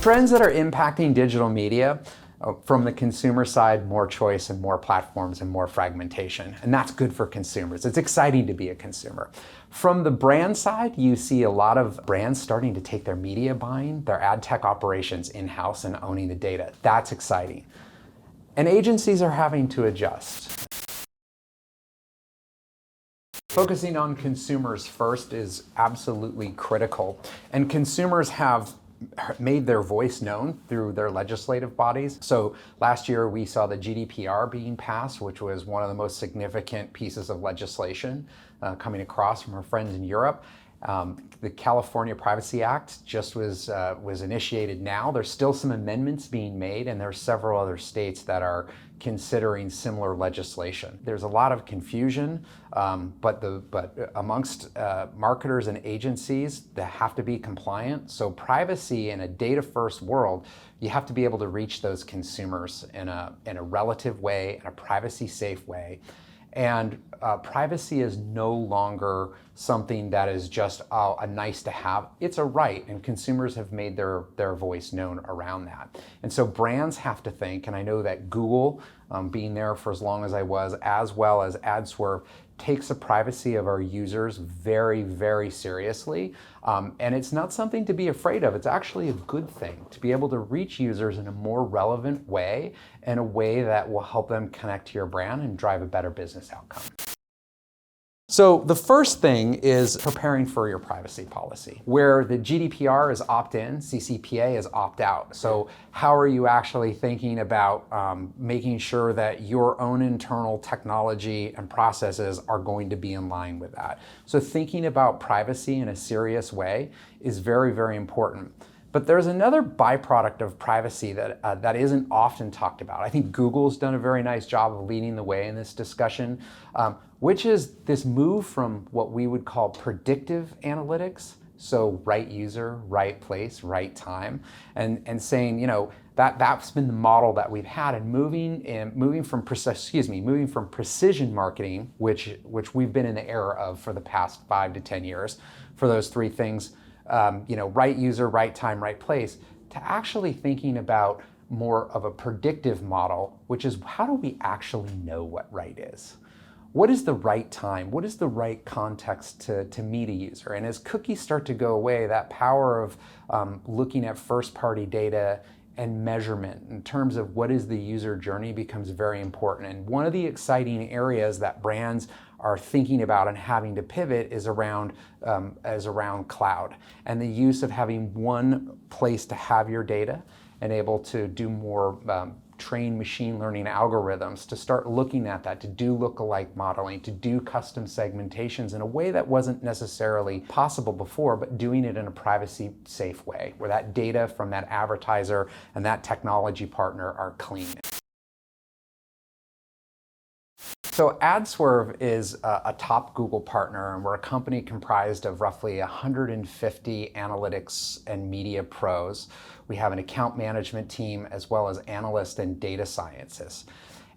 Trends that are impacting digital media, from the consumer side, more choice and more platforms and more fragmentation. And that's good for consumers. It's exciting to be a consumer. From the brand side, you see a lot of brands starting to take their media buying, their ad tech operations in-house and owning the data. That's exciting. And agencies are having to adjust. Focusing on consumers first is absolutely critical. And consumers have made their voice known through their legislative bodies. So last year we saw the GDPR being passed, which was one of the most significant pieces of legislation coming across from our friends in Europe. The California Privacy Act just was initiated now. There's still some amendments being made, and there are several other states that are considering similar legislation. There's a lot of confusion, but amongst marketers and agencies that have to be compliant. So privacy in a data-first world, you have to be able to reach those consumers in a relative way, in a privacy-safe way. And privacy is no longer something that is just a nice to have. It's a right, and consumers have made their voice known around that. And so brands have to think, and I know that Google, being there for as long as I was, as well as Adswerve, takes the privacy of our users very, very seriously. And it's not something to be afraid of. It's actually a good thing to be able to reach users in a more relevant way, in a way that will help them connect to your brand and drive a better business outcome. So the first thing is preparing for your privacy policy. Where the GDPR is opt-in, CCPA is opt-out. So how are you actually thinking about making sure that your own internal technology and processes are going to be in line with that? So thinking about privacy in a serious way is very, very important. But there's another byproduct of privacy that isn't often talked about. I think Google's done a very nice job of leading the way in this discussion, which is this move from what we would call predictive analytics, so right user, right place, right time, and saying, you know, that's been the model that we've had, and moving from precision marketing, which we've been in the era of for the past 5 to 10 years, for those three things. Right user, right time, right place, to actually thinking about more of a predictive model, which is how do we actually know what right is? What is the right time? What is the right context to meet a user? And as cookies start to go away, that power of looking at first-party data and measurement in terms of what is the user journey becomes very important. And one of the exciting areas that brands are thinking about and having to pivot is around cloud, and the use of having one place to have your data and able to do more train machine learning algorithms, to start looking at that, to do lookalike modeling, to do custom segmentations in a way that wasn't necessarily possible before, but doing it in a privacy safe way, where that data from that advertiser and that technology partner are clean. So Adswerve is a top Google partner, and we're a company comprised of roughly 150 analytics and media pros. We have an account management team as well as analysts and data scientists.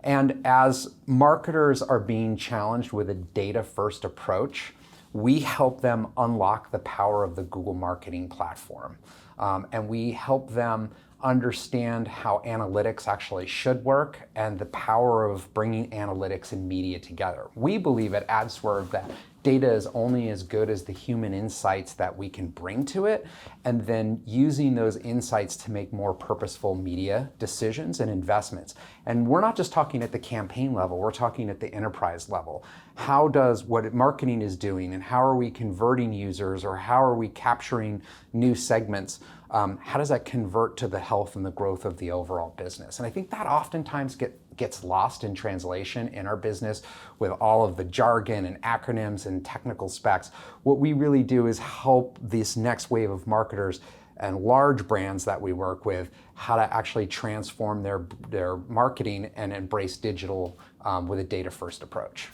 And as marketers are being challenged with a data-first approach, we help them unlock the power of the Google Marketing Platform. And we help them understand how analytics actually should work and the power of bringing analytics and media together. We believe at Adswerve that data is only as good as the human insights that we can bring to it, and then using those insights to make more purposeful media decisions and investments. And we're not just talking at the campaign level, we're talking at the enterprise level. How does what marketing is doing, and how are we converting users, or how are we capturing new segments? How does that convert to the health and the growth of the overall business? And I think that oftentimes gets lost in translation in our business with all of the jargon and acronyms and technical specs. What we really do is help this next wave of marketers and large brands that we work with how to actually transform their marketing and embrace digital with a data-first approach.